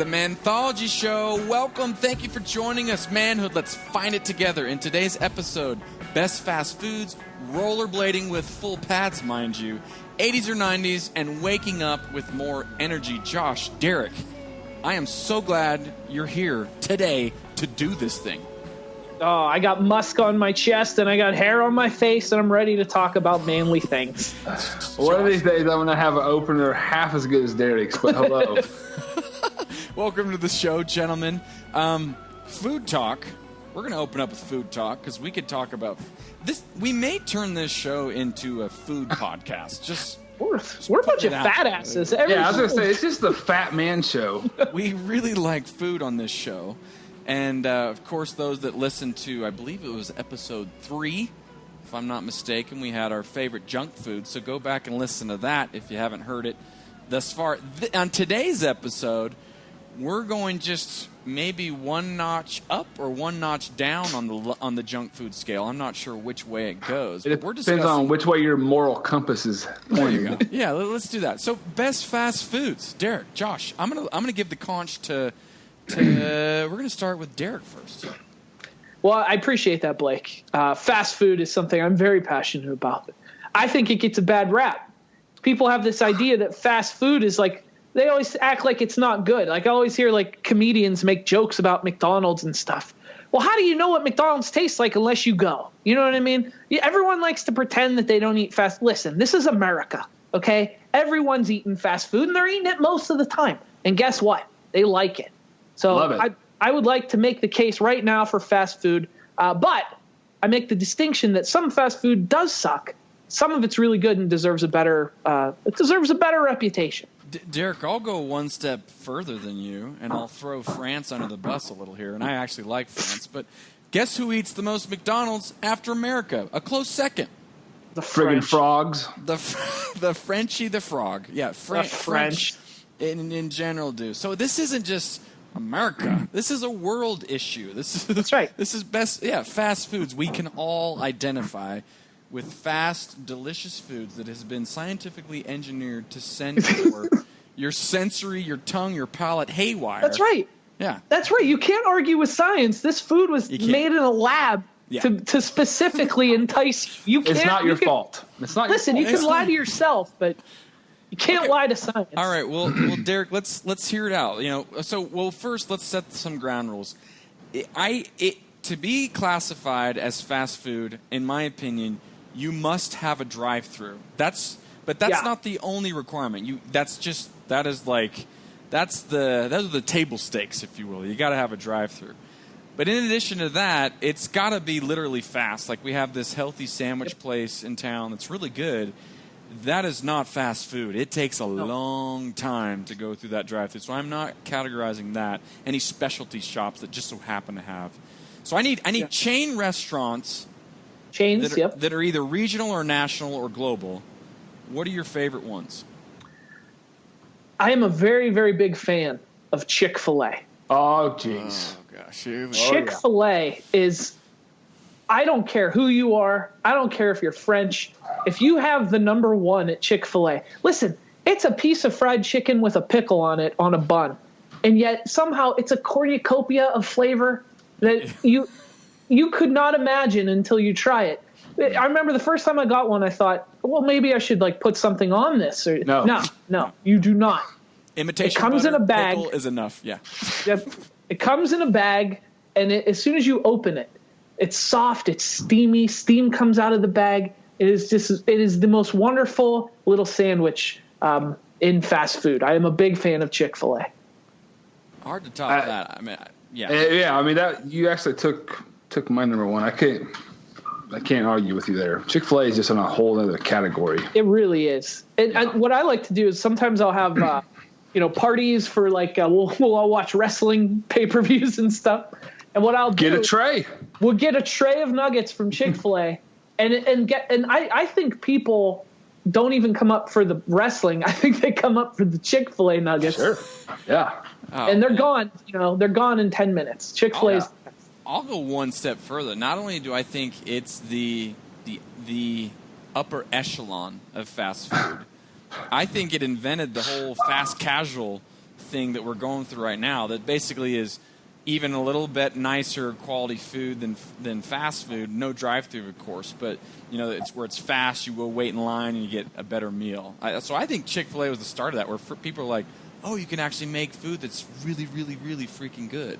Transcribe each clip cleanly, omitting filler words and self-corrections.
Manthology Show. Welcome. Thank you for joining us, manhood. Let's find it together. In today's episode, best fast foods, rollerblading with full pads, mind you, 80s or 90s, and waking up with more energy. Josh, Derek, I am so glad you're here today to do this thing. Oh, I got musk on my chest and I got hair on my face and I'm ready to talk about manly things. One of these days I'm going to have an opener half as good as Derek's, but hello. Welcome to the show, gentlemen. Food talk. We're going to open up with food talk because we could talk about this. We may turn this show into a food podcast. We're a bunch of fat asses. I was going to say, it's just the fat man show. We really like food on this show. And, of course, those that listened to, I believe it was episode 3, if I'm not mistaken, we had our favorite junk food. So go back and listen to that if you haven't heard it thus far. On today's episode, we're going just maybe one notch up or one notch down on the junk food scale. I'm not sure which way it goes. It depends on which way your moral compass is pointing. Yeah, let's do that. So, best fast foods. Derek, Josh, I'm gonna give the conch to we're going to start with Derek first. Well, I appreciate that, Blake. Fast food is something I'm very passionate about. I think it gets a bad rap. People have this idea that fast food is like, they always act like it's not good. Like I always hear like comedians make jokes about McDonald's and stuff. Well, how do you know what McDonald's tastes like unless you go? You know what I mean? Everyone likes to pretend that they don't eat fast. Listen, this is America, okay? Everyone's eating fast food and they're eating it most of the time. And guess what? They like it. So I would like to make the case right now for fast food, but I make the distinction that some fast food does suck. Some of it's really good and deserves a better reputation. Derek, I'll go one step further than you, and I'll throw France under the bus a little here. And I actually like France, but guess who eats the most McDonald's after America? A close second. The friggin' frogs. The Frenchie the frog. Yeah, French in general do. So this isn't just America. This is a world issue. That's right. This is fast foods. We can all identify with fast, delicious foods that has been scientifically engineered to send your sensory, your tongue, your palate haywire. That's right. Yeah. That's right. You can't argue with science. This food was made in a lab to specifically entice you. It's not your fault. It's not. Listen, you can lie to yourself, but you can't lie to science. All right. Well, Derek, let's hear it out. First let's set some ground rules. To be classified as fast food, in my opinion, you must have a drive-through. That's not the only requirement. Those are the table stakes, if you will. You got to have a drive-through. But in addition to that, it's got to be literally fast. Like we have this healthy sandwich place in town that's really good. That is not fast food. It takes a long time to go through that drive-through. So I'm not categorizing that. Any specialty shops that just so happen to have. So I need chain restaurants. Chains, that are either regional or national or global. What are your favorite ones? I am a very, very big fan of ChickfilA. Oh, jeez. Oh, gosh. ChickfilA is, I don't care who you are. I don't care if you're French. If you have the number one at ChickfilA, listen, it's a piece of fried chicken with a pickle on it on a bun. And yet somehow it's a cornucopia of flavor that you could not imagine until you try it. I remember the first time I got one, I thought, well, maybe I should put something on this. No, you do not. Imitation. It comes in a bag. Pickle is enough. Yeah. It comes in a bag, and as soon as you open it, it's soft. It's steamy. Steam comes out of the bag. It is the most wonderful little sandwich in fast food. I am a big fan of Chick-fil-A. Hard to top that. I mean, that you actually took my number one. I can't argue with you there. Chick-fil-A is just in a whole other category. It really is. What I like to do is sometimes I'll have parties for we'll all watch wrestling pay-per-views and stuff. And what I'll get a tray. We'll get a tray of nuggets from Chick-fil-A, and I think people don't even come up for the wrestling. I think they come up for the Chick-fil-A nuggets. Sure. Yeah. And they're gone. They're gone in 10 minutes. Chick-fil-A's. I'll go one step further. Not only do I think it's the upper echelon of fast food, I think it invented the whole fast casual thing that we're going through right now. That basically is even a little bit nicer quality food than fast food. No drive-through, of course, but it's where it's fast. You go wait in line and you get a better meal. So I think Chick-fil-A was the start of that, where people are like, oh, you can actually make food that's really, really, really freaking good,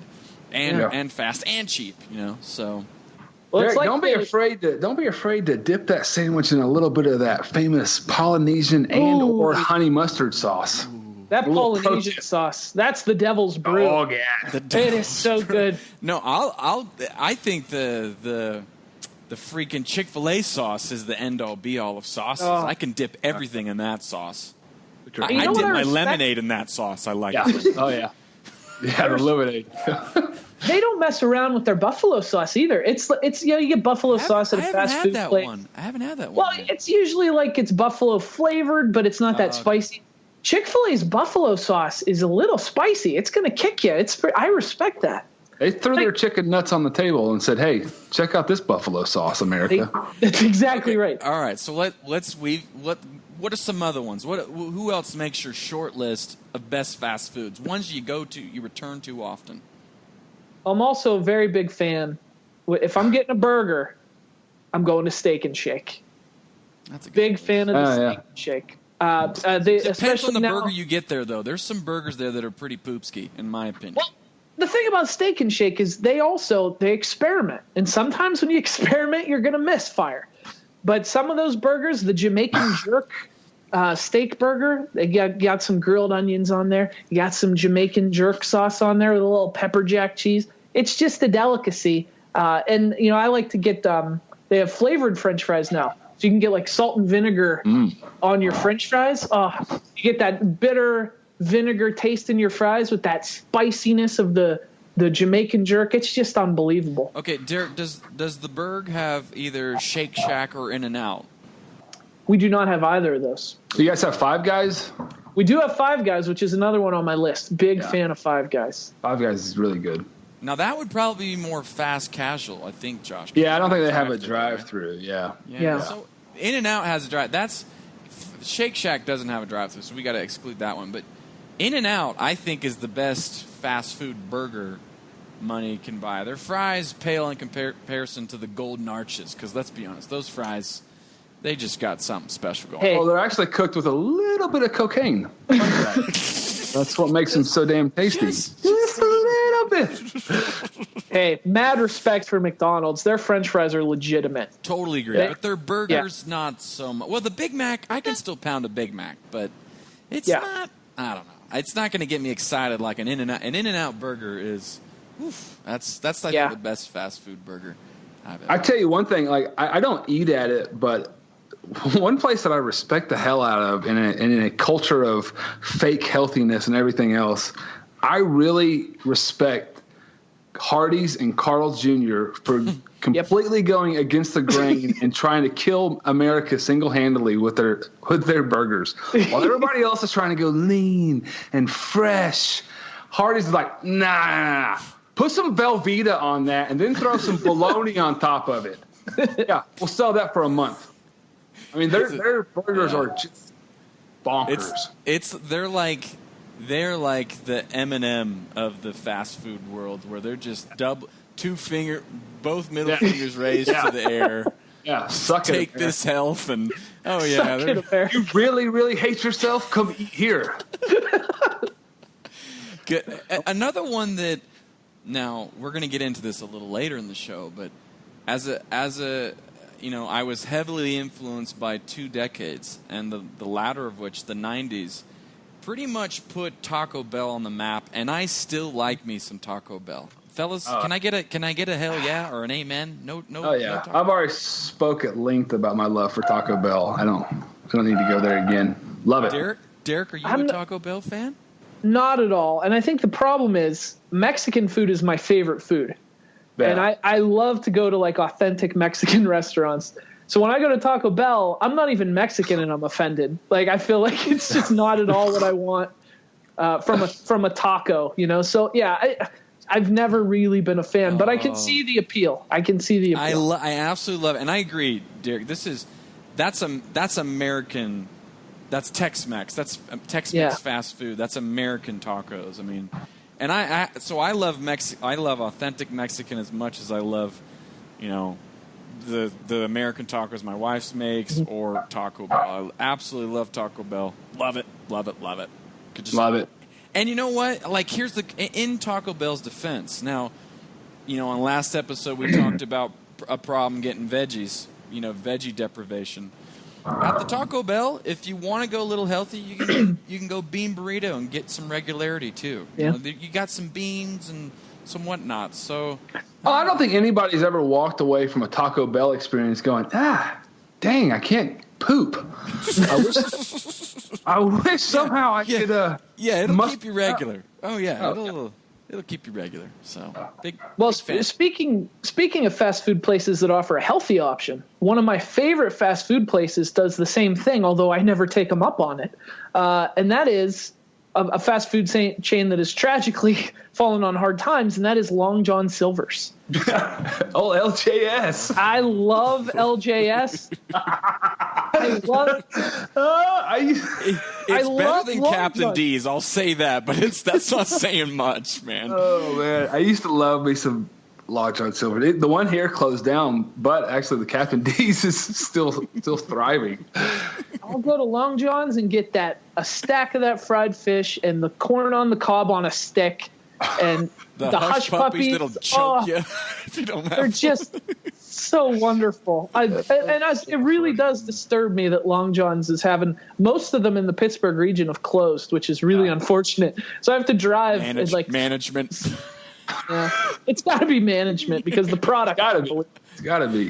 and fast and cheap. So. Well, Derek, don't be afraid to dip that sandwich in a little bit of that famous Polynesian or honey mustard sauce. That Polynesian sauce, that's the devil's brew. Oh yeah, it is so good. No, I think the freaking Chick-fil-A sauce is the end all be all of sauces. Oh. I can dip everything in that sauce. I dip my lemonade in that sauce. I like it. Oh yeah, the lemonade. They don't mess around with their buffalo sauce either. It's you get buffalo sauce at a fast food place. I haven't had that one. Well, it's usually like it's buffalo flavored, but it's not that spicy. Chick-fil-A's buffalo sauce is a little spicy. It's going to kick you. I respect that. They threw their chicken nuts on the table and said, "Hey, check out this buffalo sauce, America." That's exactly right. All right, so what are some other ones? Who else makes your short list of best fast foods? Ones you go to, you return to often. I'm also a very big fan. If I'm getting a burger, I'm going to Steak and Shake. That's a good big list. fan of the Steak and Shake. Depends on the burger you get there, though. There's some burgers there that are pretty poopski, in my opinion. Well, the thing about Steak and Shake is they experiment. And sometimes when you experiment, you're going to misfire. But some of those burgers, the Jamaican jerk steak burger, they got some grilled onions on there. You got some Jamaican jerk sauce on there with a little pepper jack cheese. It's just a delicacy. And I like to get they have flavored French fries now. So you can get like salt and vinegar on your French fries. You get that bitter vinegar taste in your fries with that spiciness of the Jamaican jerk. It's just unbelievable. Okay, Derek, does the Berg have either Shake Shack or In-N-Out? We do not have either of those. Do you guys have Five Guys? We do have Five Guys, which is another one on my list. Big fan of Five Guys. Five Guys is really good. Now, that would probably be more fast casual, I think, Josh. Yeah, I don't think they have a drive-through. Yeah. So In-N-Out has a drive. Shake Shack doesn't have a drive-through, so we got to exclude that one. But In-N-Out, I think, is the best fast food burger money can buy. Their fries pale in comparison to the Golden Arches, because let's be honest, those fries, they just got something special going. Hey. Well, they're actually cooked with a little bit of cocaine. That's what makes them so damn tasty. Just a little bit. Hey, mad respect for McDonald's. Their French fries are legitimate. Totally agree. But their burgers, not so much. Well, the Big Mac, I can still pound a Big Mac, but it's not, I don't know. It's not going to get me excited like an In-N-Out. An In-N-Out burger is, that's like the best fast food burger I've ever. I tell you one thing, like I don't eat at it, but one place that I respect the hell out of in a culture of fake healthiness and everything else, I really respect Hardee's and Carl's Jr. for completely going against the grain and trying to kill America single-handedly with their burgers. While everybody else is trying to go lean and fresh, Hardee's is like, nah. Put some Velveeta on that and then throw some bologna on top of it. Yeah, we'll sell that for a month. I mean, their burgers are just bonkers. They're like the M&M of the fast food world, where they're just both middle fingers raised to the air. Yeah, suck it. Take this health and you really, really hate yourself? Come eat here. Another one that, now we're going to get into this a little later in the show, but as a I was heavily influenced by two decades, and the latter of which, the 90s, pretty much put Taco Bell on the map, and I still like me some Taco Bell. Fellas, can I get a hell yeah or an amen? No. Oh yeah, no I've already spoke at length about my love for Taco Bell. I don't need to go there again. Love it. Derek, are you a Taco Bell fan? Not at all. And I think the problem is Mexican food is my favorite food. Yeah. And I love to go to like authentic Mexican restaurants. So when I go to Taco Bell, I'm not even Mexican and I'm offended. Like, I feel like it's just not at all what I want from a taco, you know? So yeah, I've never really been a fan, but I can see the appeal. I absolutely love it. And I agree, Derek. That's American. That's Tex-Mex. That's Tex-Mex fast food. That's American tacos. I mean, and I love I love authentic Mexican as much as I love, you know, the American tacos my wife makes or Taco Bell. I absolutely love Taco Bell. Love it. Love it. Love it. Love it. And you know what? Like, here's in Taco Bell's defense. Now, you know, on last episode we talked about a problem getting veggies. You know, veggie deprivation. At the Taco Bell, if you want to go a little healthy, you can go bean burrito and get some regularity too. Yeah. You got some beans and some whatnot. So, I don't think anybody's ever walked away from a Taco Bell experience going, dang, I can't poop. I wish somehow I could. It'll keep you regular. It'll keep you regular. So big. Well, big fan. speaking of fast food places that offer a healthy option, one of my favorite fast food places does the same thing, although I never take them up on it, and that is a fast food chain that has tragically fallen on hard times, and that is Long John Silver's. Oh, LJS. I love LJS. It's better than Captain D's. I'll say that, but that's not saying much, man. Oh man, I used to love me some Long John Silver. The one here closed down, but actually the Captain D's is still thriving. I'll go to Long John's and get a stack of that fried fish and the corn on the cob on a stick and the hush puppies that'll choke you if you don't have they're just so wonderful. It really does disturb me that Long John's is having most of them in the Pittsburgh region have closed, which is really unfortunate. So I have to drive management. Yeah, it's got to be management because the product. It's got to be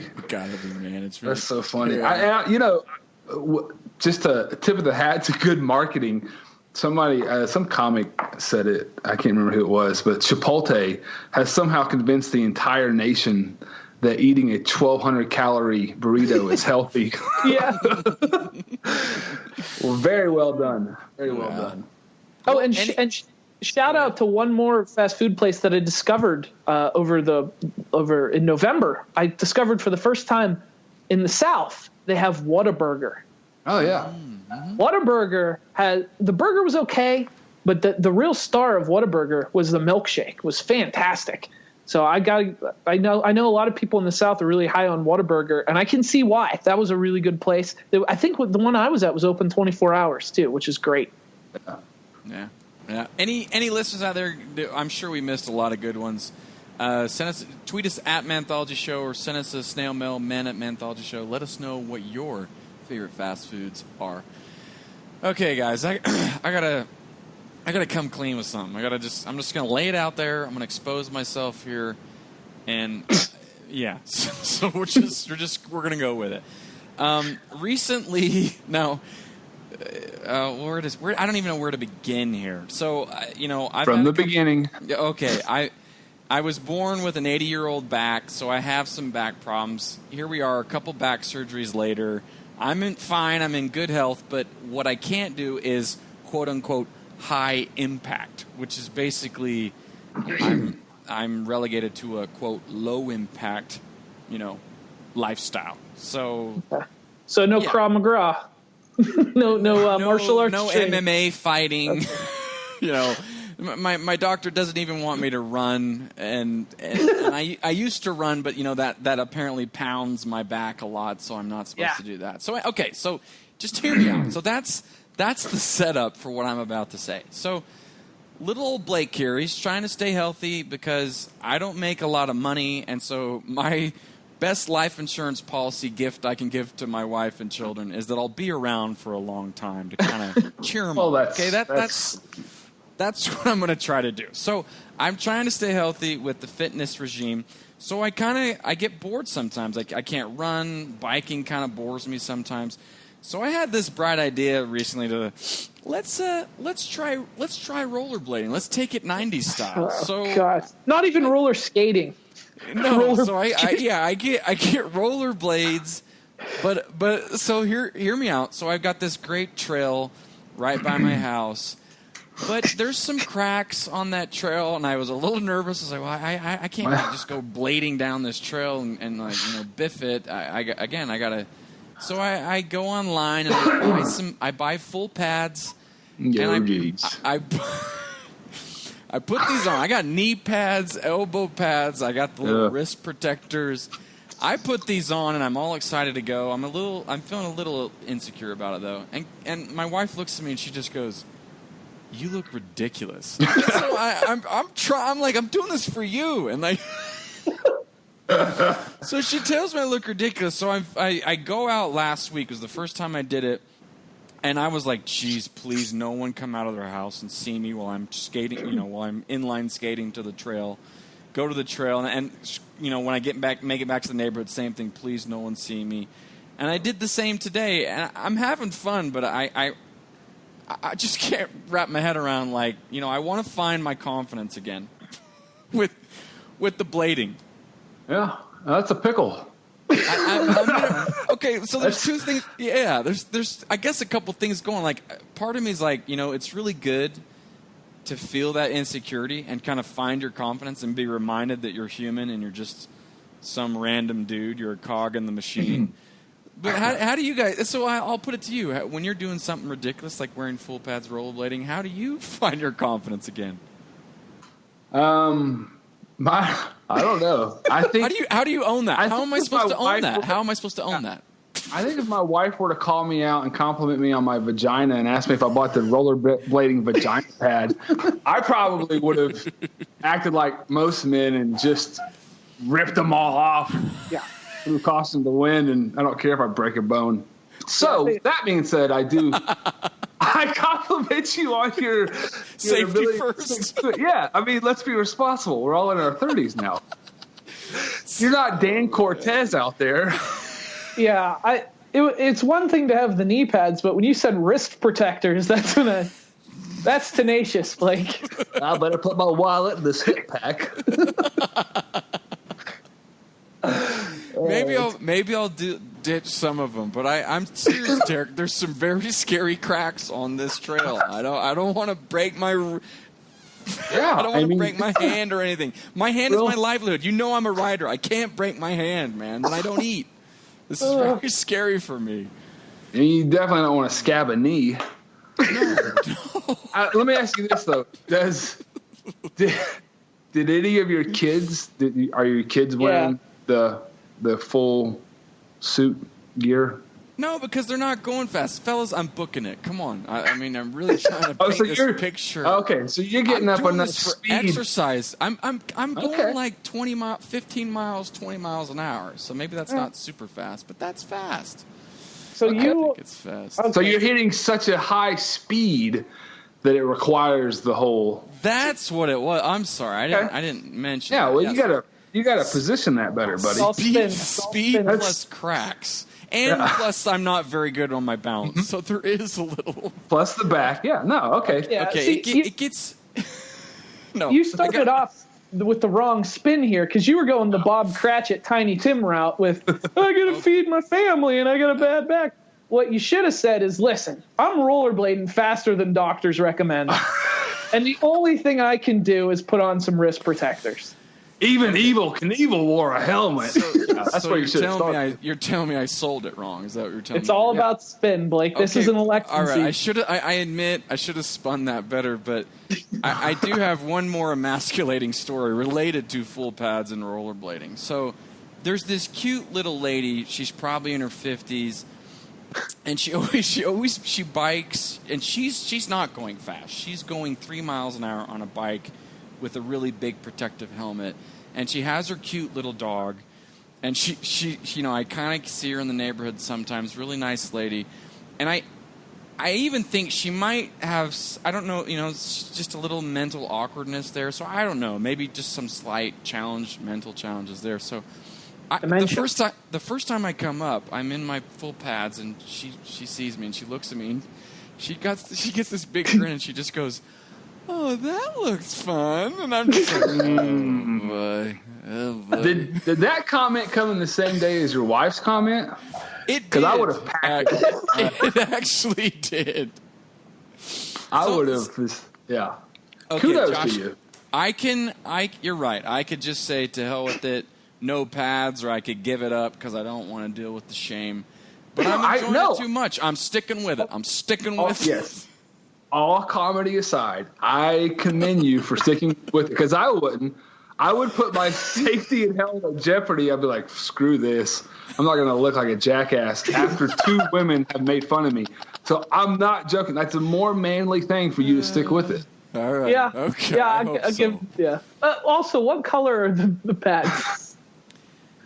management. That's so funny. Yeah. Just a tip of the hat to good marketing. Somebody, some comic said it. I can't remember who it was, but Chipotle has somehow convinced the entire nation that eating a 1,200 calorie burrito is healthy. Yeah. Well, very well done. Very well done. Oh, and shout out to one more fast food place that I discovered over in November. I discovered for the first time in the South they have Whataburger. Oh yeah. Whataburger the burger was okay, but the real star of Whataburger was the milkshake. It was fantastic. So I know a lot of people in the South are really high on Whataburger, and I can see why. That was a really good place. I think the one I was at was open 24 hours too, which is great. Yeah. Yeah. Any listeners out there? I'm sure we missed a lot of good ones. Tweet us at Manthology Show or send us a snail mail, men@Manthology Show. Let us know what your favorite fast foods are. Okay, guys, I gotta come clean with something. I'm just gonna lay it out there. I'm gonna expose myself here, and yeah. So we're gonna go with it. Recently, now. I don't even know where to begin here. So, from the beginning. Okay, I was born with an 80-year-old back, so I have some back problems. Here we are, a couple back surgeries later. I'm fine. I'm in good health, but what I can't do is quote unquote high impact, which is basically I'm relegated to a quote low impact, lifestyle. So no Krav Maga. no martial arts. No training. MMA fighting. My doctor doesn't even want me to run, and I used to run, but that apparently pounds my back a lot, so I'm not supposed to do that. So so just hear me out. So that's the setup for what I'm about to say. So little old Blake here, he's trying to stay healthy because I don't make a lot of money, and so my best life insurance policy gift I can give to my wife and children is that I'll be around for a long time to kind of cheer them up. Okay, that's what I'm going to try to do. So I'm trying to stay healthy with the fitness regime. So I get bored sometimes. I can't run. Biking kind of bores me sometimes. So I had this bright idea recently to let's try rollerblading. Let's take it 90s style. So God, not even roller skating. No, so I get rollerblades, But so hear me out. So I've got this great trail right by my house, but there's some cracks on that trail, and I was a little nervous. I was like, well, I can't just go blading down this trail and like, biff it. I gotta. So I go online and I buy full pads. And I put these on. I got knee pads, elbow pads. I got the little wrist protectors. I put these on, and I'm all excited to go. I'm feeling a little insecure about it, though. And my wife looks at me, and she just goes, "You look ridiculous." So I'm like, I'm doing this for you, and like, so she tells me I look ridiculous. So I go out last week. It was the first time I did it. And I was like, geez, please, no one come out of their house and see me while I'm skating, while I'm inline skating to the trail. Go to the trail, and when I make it back to the neighborhood, same thing. Please, no one see me. And I did the same today, and I'm having fun, but I just can't wrap my head around, like, I want to find my confidence again with the blading. Yeah, that's a pickle. Okay, so there's two things. Yeah, there's I guess a couple things going. Like, part of me is like, it's really good to feel that insecurity and kind of find your confidence and be reminded that you're human and you're just some random dude. You're a cog in the machine. But how do you guys? So I'll put it to you. When you're doing something ridiculous like wearing full pads, rollerblading, how do you find your confidence again? I don't know. I think. How do you own that? How am I supposed to own that? How am I supposed to own that? I think if my wife were to call me out and compliment me on my vagina and ask me if I bought the rollerblading vagina pad, I probably would have acted like most men and just ripped them all off. Yeah, through caution to the wind, and I don't care if I break a bone. So that being said, I compliment you on your safety first. Yeah, I mean, let's be responsible. We're all in our 30s now. You're not Dan Cortez out there. Yeah, it's one thing to have the knee pads, but when you said wrist protectors, that's tenacious, Blake. I better put my wallet in this hip pack. Maybe I'll ditch some of them, but I'm serious, Derek. There's some very scary cracks on this trail. I don't want to break my. Yeah, I don't want to break my hand or anything. My hand is my livelihood. I'm a rider. I can't break my hand, man, and I don't eat. This is very scary for me. And you definitely don't want to scab a knee. No. Let me ask you this though: did any of your kids? Are your kids wearing the full suit gear? No, because they're not going fast, fellas. I'm booking it. Come on. I mean, I'm really trying to paint this picture. Okay, so you're getting up enough speed. Exercise. I'm going like 15 miles, 20 miles an hour. So maybe that's not super fast, but that's fast. So I think it's fast. Okay. So you're hitting such a high speed that it requires the whole. That's what it was. I'm sorry, I didn't mention. Yeah, that. well, Yes. you gotta position that better, buddy. Speed plus cracks. And plus, I'm not very good on my balance, so there is a little. Plus the back, yeah. No, okay. Yeah, okay, it gets. No, you started off with the wrong spin here because you were going the Bob Cratchit, Tiny Tim route with I gotta feed my family and I got a bad back. What you should have said is, listen, I'm rollerblading faster than doctors recommend, and the only thing I can do is put on some wrist protectors. Even Evel Knievel wore a helmet. That's what you should have started. You're telling me I sold it wrong. Is that what you're telling me? It's all about spin, Blake. This is an election all right, season. I admit I should have spun that better, but I do have one more emasculating story related to full pads and rollerblading. So there's this cute little lady. She's probably in her 50s, and she bikes, and she's not going fast. She's going 3 miles an hour on a bike with a really big protective helmet, and she has her cute little dog, and she I kind of see her in the neighborhood sometimes. Really nice lady, and I even think she might have, I don't know, just a little mental awkwardness there. So I don't know, maybe just some slight mental challenges there. So the first time I come up, I'm in my full pads, and she sees me and she looks at me and she gets this big grin and she just goes, "Oh, that looks fun." And I'm just like, oh boy. Did that comment come in the same day as your wife's comment? It Because I did. would have packed it. It actually did. I So would have. Yeah. Okay, Kudos Josh, to you. You're right. I could just say to hell with it, no pads, or I could give it up because I don't want to deal with the shame. But I'm enjoying it too much. I'm sticking with it. I'm sticking with it. Yes. All comedy aside, I commend you for sticking with it because I wouldn't. I would put my safety and health in jeopardy. I'd be like, screw this. I'm not going to look like a jackass after 2 women have made fun of me. So I'm not joking. That's a more manly thing for you to stick with it. All right. Yeah. Okay. Yeah. I give. Yeah. Also, what color are the pads?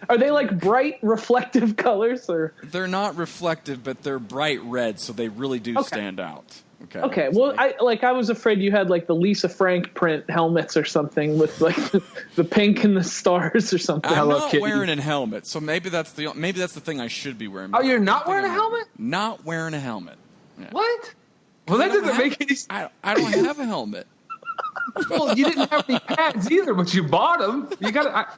Are they like bright, reflective colors, or? They're not reflective, but they're bright red, so they really do stand out. Okay. Okay. Well, I was afraid you had like the Lisa Frank print helmets or something with like the pink and the stars or something. I'm not wearing a helmet, so maybe that's the thing I should be wearing. Oh, you're not wearing a helmet? Not wearing a helmet. Yeah. What? Well, that doesn't make any sense. I don't have a helmet. Well, you didn't have any pads either, but you bought them. You got to.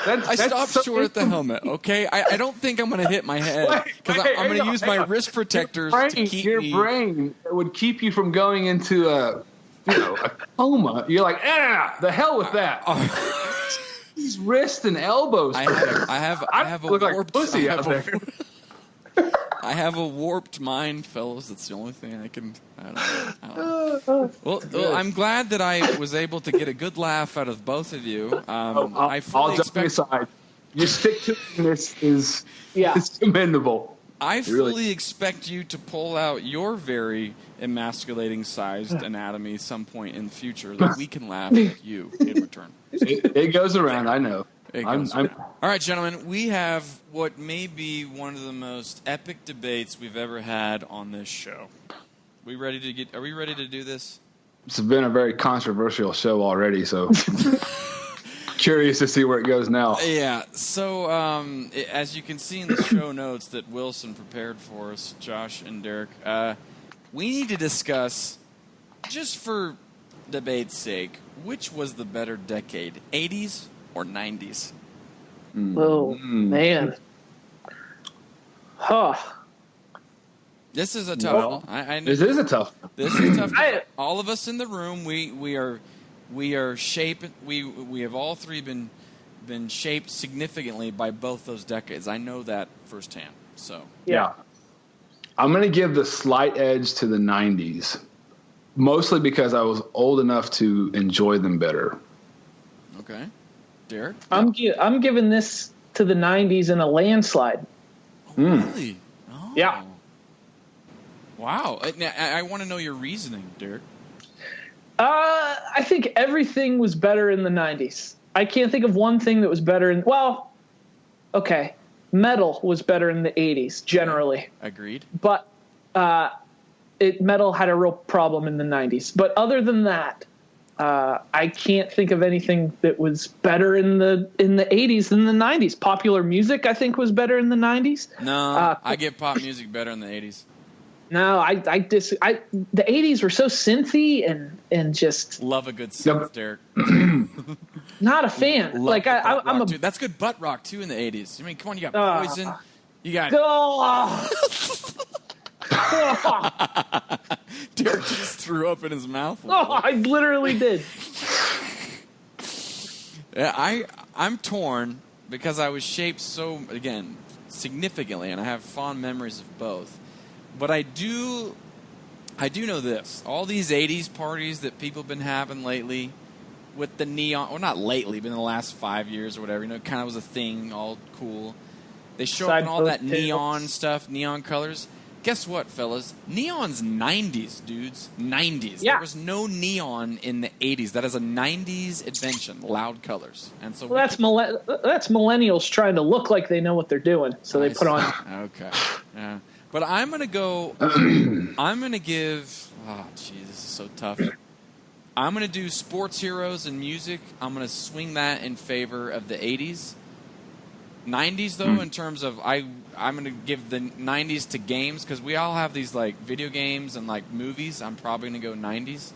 I stopped short at the helmet, okay? I don't think I'm going to hit my head because I'm going to use my wrist protectors to keep your brain would keep you from going into a coma. You're like, the hell with that. These wrists and elbows. I have a look like warped pussy out there. I have a warped mind, fellows. That's the only thing I can. I don't know. Well, I'm glad that I was able to get a good laugh out of both of you. I'll jump aside. Your stick to this is commendable. I fully expect you to pull out your very emasculating sized anatomy some point in the future that we can laugh at you in return. It goes around, I know. All right, gentlemen, we have what may be one of the most epic debates we've ever had on this show. Are we ready to do this? It's been a very controversial show already, so curious to see where it goes now. Yeah, so as you can see in the show notes that Wilson prepared for us, Josh and Derek, we need to discuss, just for debate's sake, which was the better decade, 80s or 90s? Oh, man. Huh. This is a tough one. I know. This is a tough one. This is tough. All of us in the room, we are shaped. We have all three been shaped significantly by both those decades. I know that firsthand. So yeah. I'm going to give the slight edge to the 90s, mostly because I was old enough to enjoy them better. Okay. Derek? I'm giving this to the 90s in a landslide. Oh, really? Oh. Yeah. Wow. I want to know your reasoning, Derek. I think everything was better in the 90s. I can't think of one thing that was better okay. Metal was better in the 80s, generally. Agreed. But metal had a real problem in the 90s. But other than that, I can't think of anything that was better in the 80s than the 90s. Popular music, I think, was better in the 90s. No, I get pop music better in the 80s. No, the 80s were so synthy and just love a good synth, Derek. Not a fan. Like I'm that's good butt rock too in the 80s. I mean, come on, you got Poison, you got. Derek just threw up in his mouth. I literally did. Yeah, I'm torn because I was shaped so significantly, and I have fond memories of both. But I do know this. All these 80s parties that people have been having lately with the neon, or not lately, but in the last 5 years or whatever, it kind of was a thing, all cool. They show up in all that neon stuff, neon colors. Guess what, fellas? Neon's 90s, dudes. 90s. Yeah. There was no neon in the 80s. That is a 90s invention, loud colors. And so that's millennials trying to look like they know what they're doing, so they put on. Okay. Yeah. But I'm going to go, I'm going to give, this is so tough. I'm going to do sports heroes and music. I'm going to swing that in favor of the 80s. 90s, though, in terms of, I'm going to give the 90s to games, because we all have these, like, video games and, like, movies. I'm probably going to go 90s.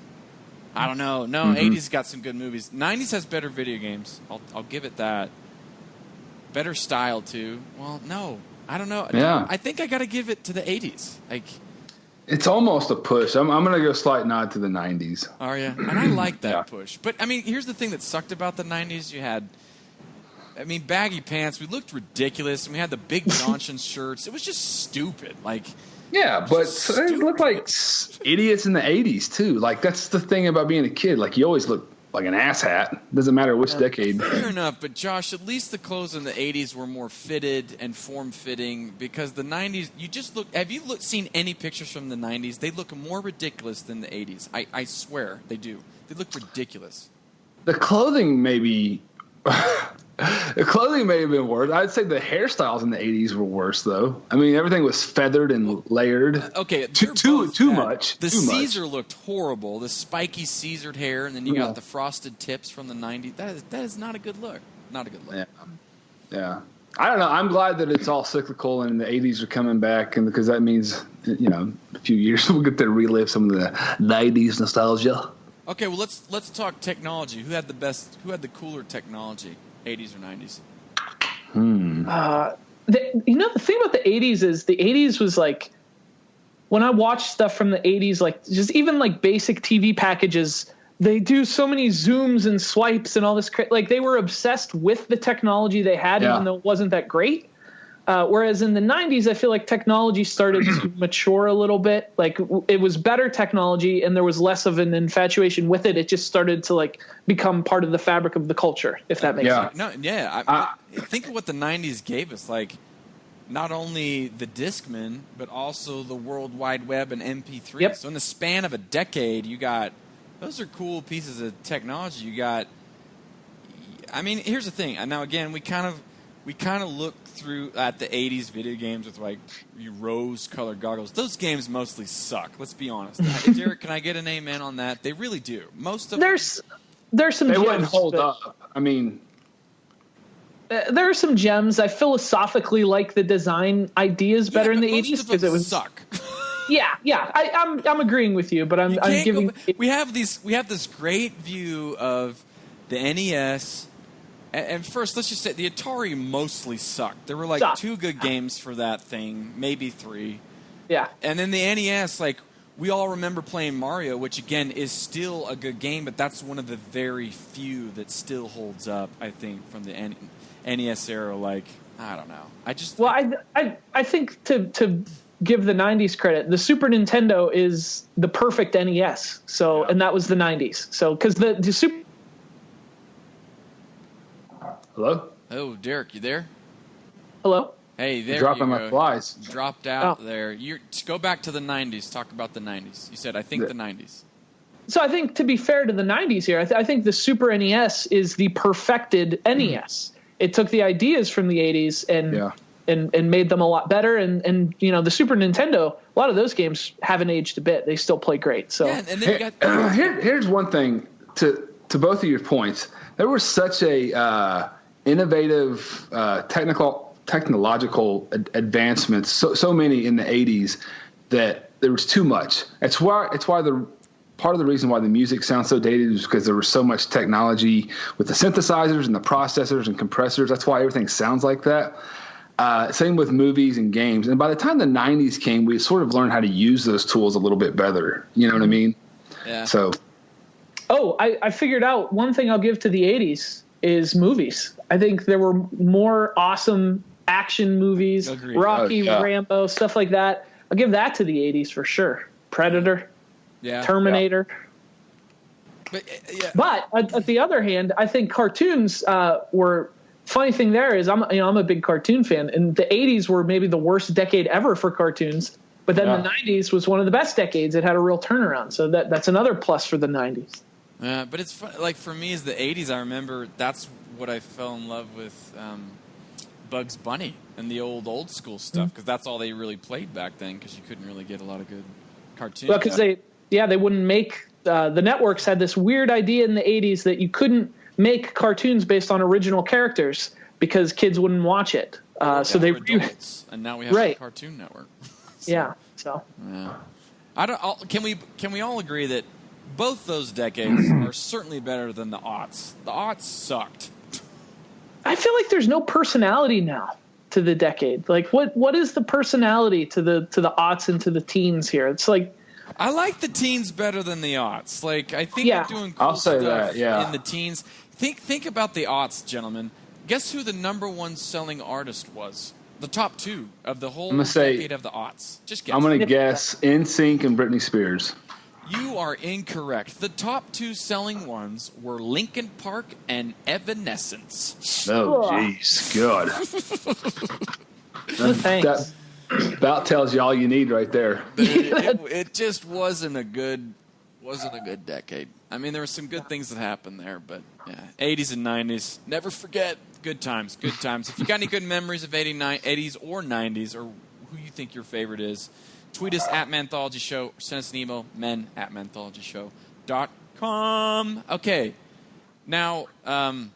I don't know. No, 80s got some good movies. 90s has better video games. I'll give it that. Better style, too. Well, no. I don't know. Yeah. I think I got to give it to the 80s. Like, it's almost a push. I'm going to go slight nod to the 90s. are you? And I like that push. But, I mean, here's the thing that sucked about the 90s. You had, baggy pants. We looked ridiculous. And we had the big Johnson shirts. It was just stupid. Like, yeah, but they look like idiots in the 80s, too. Like, that's the thing about being a kid. Like, you always look like an asshat. Doesn't matter which decade. Fair enough, but Josh, at least the clothes in the 80s were more fitted and form-fitting, because the 90s, you just look, have you seen any pictures from the 90s? They look more ridiculous than the 80s. I swear they do. They look ridiculous. The clothing maybe the clothing may have been worse. I'd say the hairstyles in the 80s were worse, though. I mean, everything was feathered and layered. Okay, too much. The Caesar looked horrible. The spiky Caesared hair, and then you got the frosted tips from the 90s. That is not a good look. Not a good look. Yeah. I don't know. I'm glad that it's all cyclical and the 80s are coming back, and because that means, a few years we'll get to relive some of the 90s nostalgia. Okay, well let's talk technology. Who had the cooler technology, 80s or 90s? The thing about the 80s is the 80s was like, when I watch stuff from the 80s, like just even like basic TV packages, they do so many zooms and swipes and all this. Like they were obsessed with the technology they had, even though it wasn't that great. Whereas in the 90s, I feel like technology started to mature a little bit. Like it was better technology and there was less of an infatuation with it. It just started to like become part of the fabric of the culture, if that makes sense. No, I think of what the 90s gave us. Like not only the Discman, but also the World Wide Web and MP3. Yep. So in the span of a decade, you got those are cool pieces of technology. You got, here's the thing. And now again, we kind of look through at the 80s video games with like rose-colored goggles. Those games mostly suck. Let's be honest. Derek, can I get an amen on that? They really do. Most of there's some. They gems, wouldn't hold up. There are some gems. I philosophically like the design ideas better in the 80s because it was suck. Yeah. I'm agreeing with you, but I'm giving. We have this great view of the NES. And first, let's just say the Atari mostly sucked. There were like 2 good games for that thing, maybe 3. Yeah. And then the NES, like, we all remember playing Mario, which, again, is still a good game, but that's one of the very few that still holds up, I think, from the NES era. Like, I don't know. I think to give the 90s credit, the Super Nintendo is the perfect NES. So, and that was the 90s. So, because the Super. Hello? Oh, Derek, you there? Hello? Hey, there dropping you my flies. Dropped out there. Go back to the 90s. Talk about the 90s. You said, I think the 90s. So I think, to be fair to the 90s here, I think the Super NES is the perfected NES. It took the ideas from the 80s and made them a lot better. And the Super Nintendo, a lot of those games haven't aged a bit. They still play great. So and then here's one thing to both of your points. There was such a innovative technological advancements, so many in the 80s that there was too much. It's why the part of the reason why the music sounds so dated is because there was so much technology with the synthesizers and the processors and compressors. That's why everything sounds like that. Same with movies and games. And by the time the 90s came, we sort of learned how to use those tools a little bit better. You know what I mean? Yeah. So. Oh, I figured out one thing I'll give to the 80s is movies. I think there were more awesome action movies, Agreed. Rocky, Rambo, stuff like that. I'll give that to the 80s for sure. Predator, Terminator. Yeah. But at the other hand, I think cartoons were – funny thing there is I'm a big cartoon fan, and the 80s were maybe the worst decade ever for cartoons. But then the 90s was one of the best decades. It had a real turnaround. So that's another plus for the 90s. But it's fun. Like for me, as the 80s, I remember that's what I fell in love with Bugs Bunny and the old school stuff, because that's all they really played back then, because you couldn't really get a lot of good cartoons. Well, because they wouldn't make the networks had this weird idea in the 80s that you couldn't make cartoons based on original characters because kids wouldn't watch it. So they adults, and now we have a Cartoon Network. So. Can we all agree that both those decades are certainly better than the aughts? The aughts sucked. I feel like there's no personality now to the decade? Like, what is the personality to the aughts and to the teens here? It's like, I like the teens better than the aughts. Like, I think Yeah. we're doing cool I'll say stuff that, yeah. in the teens. Think about the aughts, gentlemen. Guess who the number one selling artist was? The top two of the whole decade of the aughts. Just guess. I'm going to guess NSYNC and Britney Spears. You are incorrect. The top two selling ones were Linkin Park and Evanescence. Oh, jeez. God. thanks. That about tells you all you need right there. It just wasn't a good decade. I mean, there were some good things that happened there, but yeah, 80s and 90s. Never forget. Good times, good times. If you got any good memories of 80s or 90s, or who you think your favorite is, tweet us at Manthology Show, or send us an email, men@manthologyshow.com. Okay, now I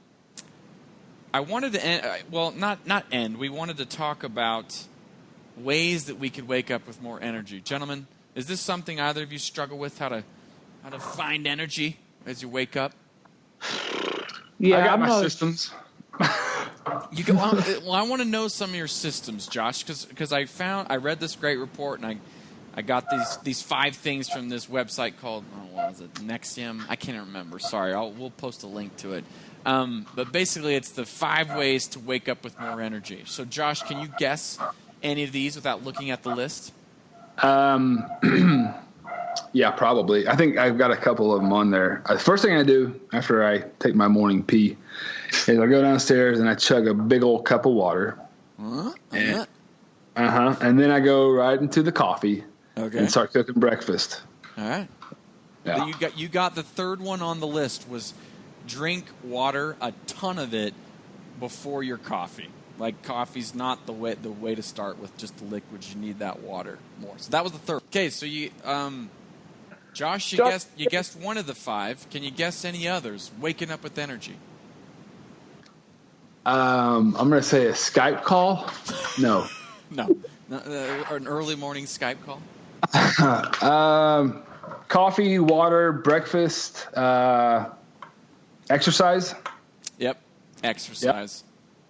wanted to end. Well, not end. We wanted to talk about ways that we could wake up with more energy. Gentlemen, is this something either of you struggle with? How to find energy as you wake up? Yeah, I got my systems. You go. Well, I want to know some of your systems, Josh, because I read this great report, and I got these 5 things from this website called, what was it, Nexium? I can't remember. Sorry, we'll post a link to it. But basically, it's the 5 ways to wake up with more energy. So, Josh, can you guess any of these without looking at the list? Yeah, probably. I think I've got a couple of them on there. The first thing I do after I take my morning pee is I go downstairs and I chug a big old cup of water. And then I go right into the coffee and start cooking breakfast. All right. Yeah. You got the third one on the list was drink water, a ton of it, before your coffee. Like, coffee's not the way to start with just the liquids. You need that water more. So that was the third. Okay, so you, Josh, you guessed one of the 5. Can you guess any others? Waking up with energy. I'm going to say a Skype call. No. No, an early morning Skype call. Coffee, water, breakfast, exercise. Yep, exercise.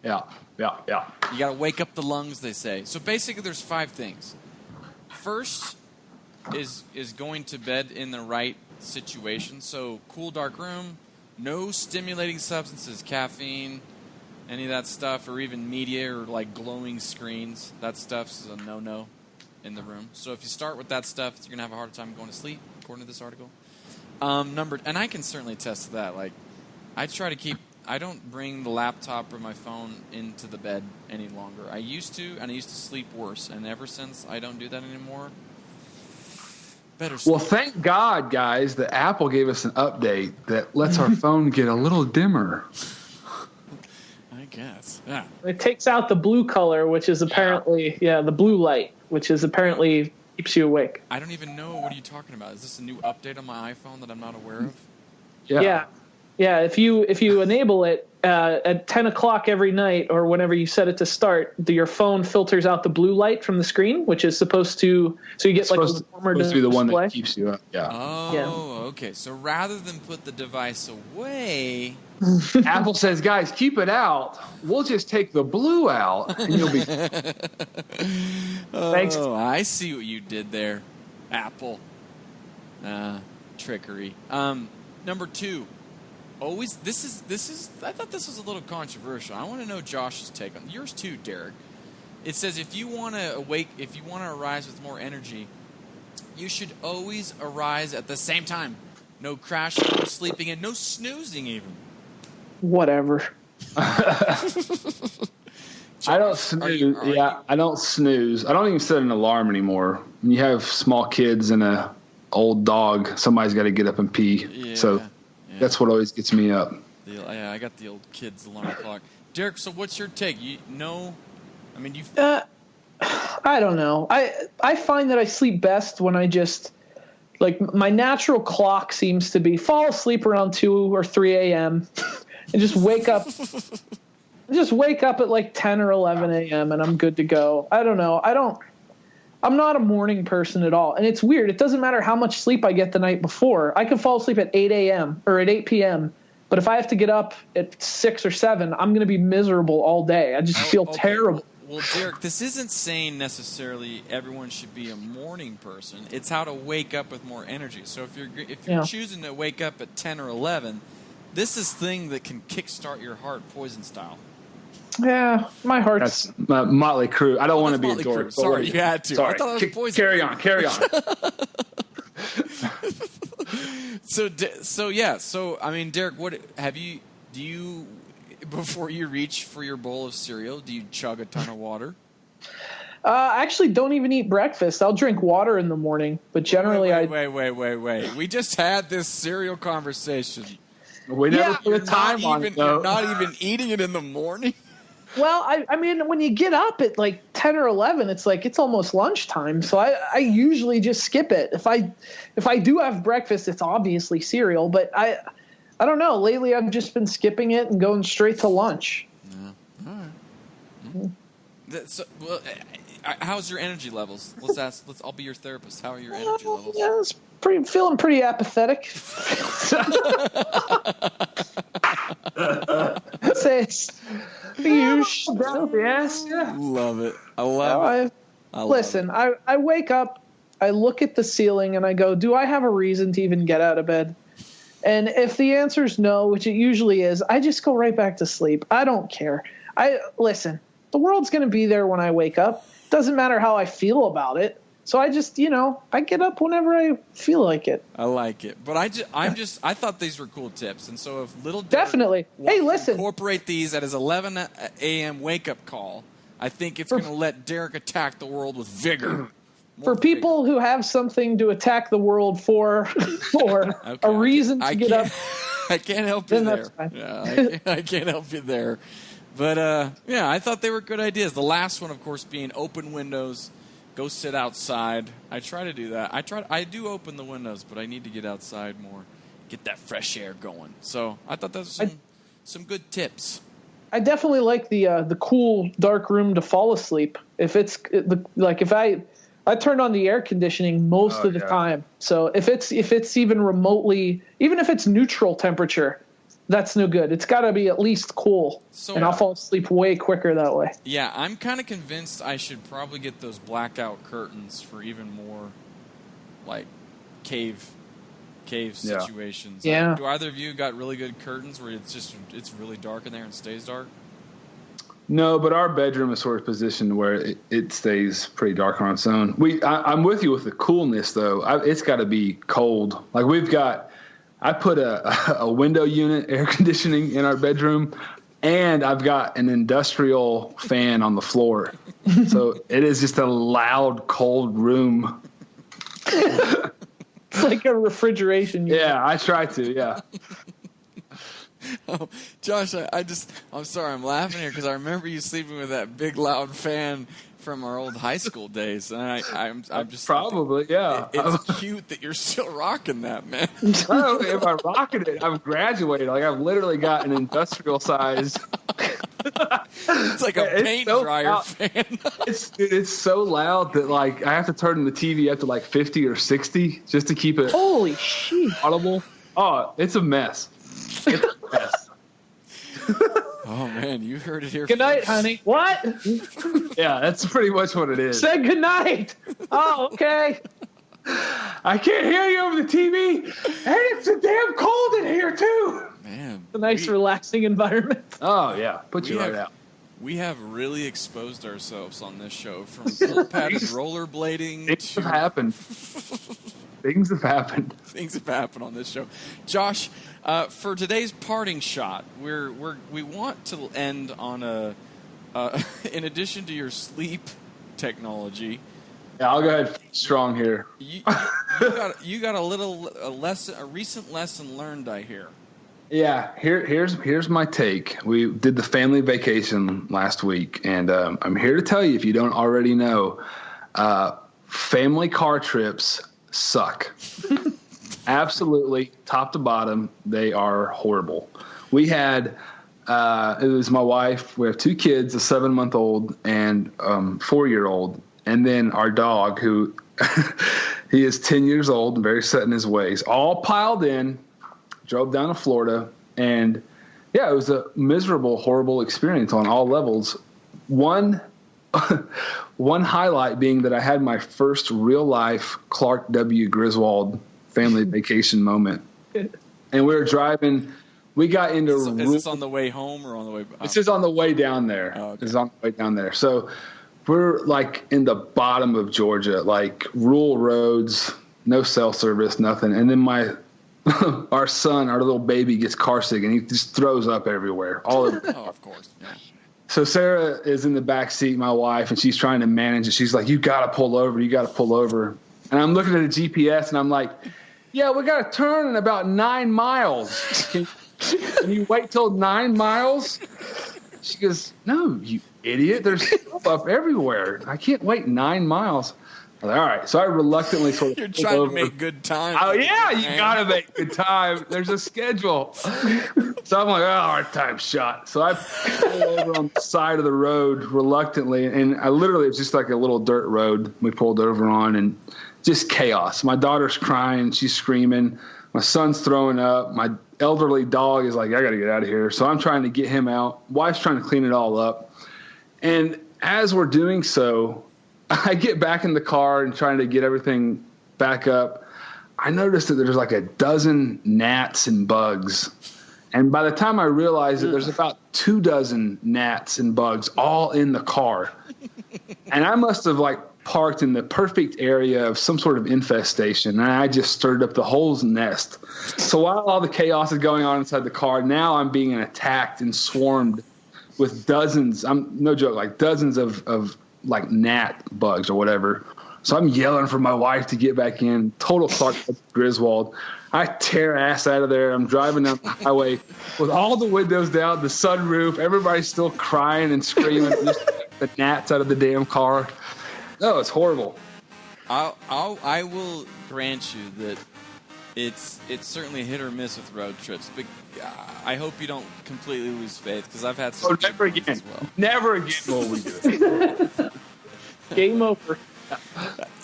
Yep. Yeah. You got to wake up the lungs, they say. So basically, there's 5 things. First is going to bed in the right situation. So cool, dark room, no stimulating substances, caffeine, any of that stuff, or even media or like glowing screens. That stuff's a no-no in the room. So if you start with that stuff, you're gonna have a hard time going to sleep, according to this article. And I can certainly attest to that. Like, I don't bring the laptop or my phone into the bed any longer. I used to, and I used to sleep worse. And ever since I don't do that anymore, better sleep. Well, thank God, guys, that Apple gave us an update that lets our phone get a little dimmer. I guess. Yeah. It takes out the blue color, which is apparently, the blue light, which is apparently keeps you awake. I don't even know. What are you talking about? Is this a new update on my iPhone that I'm not aware of? Yeah. Yeah, if you enable it at 10 o'clock every night or whenever you set it to start, your phone filters out the blue light from the screen, which is supposed to, so you get like a warmer display. Supposed to be the one that keeps you up. Yeah. Oh, okay. So rather than put the device away, Apple says, guys, keep it out. We'll just take the blue out, and you'll be. Thanks. Oh, I see what you did there, Apple. Trickery. Number 2. Always, this is. I thought this was a little controversial. I want to know Josh's take on yours too, Derek. It says if you want to arise with more energy, you should always arise at the same time. No crashing, no sleeping in, no snoozing even. Whatever. I don't snooze. I don't snooze. I don't even set an alarm anymore. When you have small kids and a old dog, somebody's got to get up and pee. Yeah. So. Yeah. That's what always gets me up. I got the old kid's alarm clock. Derek, so what's your take? I don't know. I find that I sleep best when I just, like, my natural clock seems to be fall asleep around 2 or 3 a.m. and just wake up. Just wake up at like 10 or 11 a.m. and I'm good to go. I don't know. I'm not a morning person at all. And it's weird. It doesn't matter how much sleep I get the night before. I can fall asleep at 8 a.m. or at 8 p.m. But if I have to get up at 6 or 7, I'm going to be miserable all day. I just feel terrible. Well, Derek, this isn't saying necessarily everyone should be a morning person. It's how to wake up with more energy. So if you're choosing to wake up at 10 or 11, this is thing that can kickstart your heart poison style. Yeah, my heart's... That's Motley Crue. I don't want to be a dork. Sorry, you had to. Sorry. I thought it was poison. Carry on. So I mean, Derek, do you before you reach for your bowl of cereal, do you chug a ton of water? I actually don't even eat breakfast. I'll drink water in the morning, but generally Wait. We just had this cereal conversation. We never put a time on it, though. You're not even eating it in the morning? Well, I mean, when you get up at like 10 or 11, it's like it's almost lunchtime. So I usually just skip it. If I do have breakfast, it's obviously cereal. But I don't know. Lately, I've just been skipping it and going straight to lunch. Yeah. All right. So, well, how's your energy levels? I'll be your therapist. How are your energy levels? Yeah, feeling pretty apathetic. I'd say it's the usual. Yes. Love it. I love it. Listen, I wake up, I look at the ceiling, and I go, do I have a reason to even get out of bed? And if the answer is no, which it usually is, I just go right back to sleep. I don't care. Listen, the world's going to be there when I wake up. Doesn't matter how I feel about it. So I just, I get up whenever I feel like it. I like it. But I thought these were cool tips. And so if little Derek definitely, hey, listen, incorporate these at his 11 a.m. wake-up call, I think it's going to let Derek attack the world with vigor. For people who have something to attack the world for, or a reason to get up. I can't help you there. Yeah, I can't help you there. But, I thought they were good ideas. The last one, of course, being open windows, go sit outside. I try to do that. I do open the windows, but I need to get outside more, get that fresh air going. So I thought those were some good tips. I definitely like the cool, dark room to fall asleep. If it's like if I turn on the air conditioning most of the time. So if it's even remotely, even if it's neutral temperature, that's no good. It's got to be at least cool, and I'll fall asleep way quicker that way. Yeah, I'm kind of convinced I should probably get those blackout curtains for even more, like, cave situations. Yeah. Do either of you got really good curtains where it's really dark in there and stays dark? No, but our bedroom is sort of positioned where it stays pretty dark on its own. I'm with you with the coolness, though. It's got to be cold. Like I put a window unit air conditioning in our bedroom, and I've got an industrial fan on the floor. So it is just a loud, cold room. It's like a refrigeration unit. Yeah, I try to, yeah. Oh, Josh, I'm sorry, I'm laughing here because I remember you sleeping with that big, loud fan from our old high school days, and I'm just probably It's cute that you're still rocking that, man. I don't know if I'm rocking it. I've graduated. Like I've literally got an industrial size. It's like a paint dryer fan. It's so loud that like I have to turn the TV up to like 50 or 60 just to keep it. Holy shit! Audible. Oh, it's a mess. It's a mess. Oh, man, you heard it here Good night, first. honey. What? Yeah, that's pretty much what it is. Said good night. Oh, okay. I can't hear you over the TV, and it's so damn cold in here, too. Man. It's a nice, relaxing environment. Oh, yeah. Put you right out. We have really exposed ourselves on this show, from full-padded rollerblading Things have happened. Things have happened. Things have happened on this show. Josh, for today's parting shot, we want to end on in addition to your sleep technology. Yeah, I'll go ahead strong here. You got a recent lesson learned, I hear. Yeah, here's my take. We did the family vacation last week, and I'm here to tell you, if you don't already know, family car trips suck. Absolutely, top to bottom, they are horrible. We had it was my wife. We have two kids, a 7-month-old and 4-year-old, and then our dog, who he is 10 years old and very set in his ways. All piled in. Drove down to Florida, and yeah, it was a miserable, horrible experience on all levels. One, one highlight being that I had my first real life Clark W. Griswold family vacation moment. And we were driving. We got into. Is this on the way home or on the way? This is on the way down there. Oh, okay. This is on the way down there. So we're like in the bottom of Georgia, like rural roads, no cell service, nothing. And then our son, our little baby, gets car sick and he just throws up everywhere. All over. Oh, of course. Yeah. So Sarah is in the back seat, my wife, and she's trying to manage it. She's like, "You got to pull over. You got to pull over." And I'm looking at the GPS and I'm like, "Yeah, we got to turn in about 9 miles. Can you wait till 9 miles?" She goes, "No, you idiot. There's stuff up everywhere. I can't wait 9 miles." I was like, all right. So I reluctantly sort of. You're trying to make good time. Oh, yeah, you got to make good time. There's a schedule. So I'm like, our time's shot. So I pull over on the side of the road reluctantly. And I literally, it's just like a little dirt road we pulled over on and just chaos. My daughter's crying. She's screaming. My son's throwing up. My elderly dog is like, I got to get out of here. So I'm trying to get him out. Wife's trying to clean it all up. And as we're doing so, I get back in the car and trying to get everything back up. I noticed that there's like a dozen gnats and bugs. And by the time I realized that there's about 24 gnats and bugs all in the car. And I must have like parked in the perfect area of some sort of infestation. And I just stirred up the whole nest. So while all the chaos is going on inside the car, now I'm being attacked and swarmed with dozens. I'm no joke, like dozens of like gnat bugs or whatever. So I'm yelling for my wife to get back in. Total Clark Griswold. I tear ass out of there. I'm driving down the highway with all the windows down, the sunroof. Everybody's still crying and screaming. Just the gnats out of the damn car. No, it's horrible. I will grant you that it's certainly hit or miss with road trips, but I hope you don't completely lose faith because I've had some. Oh, never again. As well. Never again will we do it. Game over.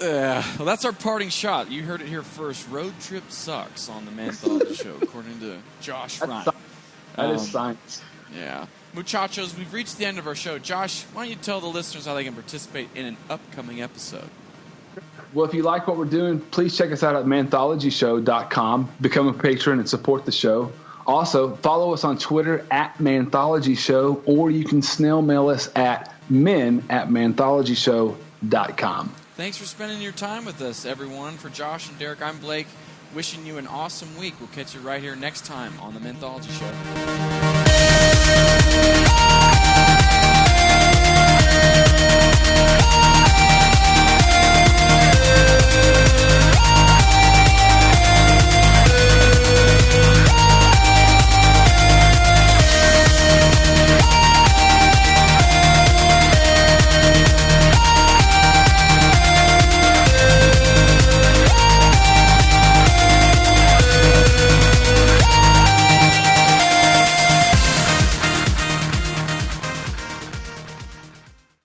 Well, that's our parting shot. You heard it here first. Road trip sucks on the Manthology Show, according to Josh Ryan. That is science. Yeah. Muchachos, we've reached the end of our show. Josh, why don't you tell the listeners how they can participate in an upcoming episode? Well, if you like what we're doing, please check us out at MANTHOLOGYShow.com. Become a patron and support the show. Also, follow us on Twitter at Manthology Show, or you can snail mail us at men@manthologyshow.com. Thanks for spending your time with us, everyone. For Josh and Derek, I'm Blake. Wishing you an awesome week. We'll catch you right here next time on the Manthology Show.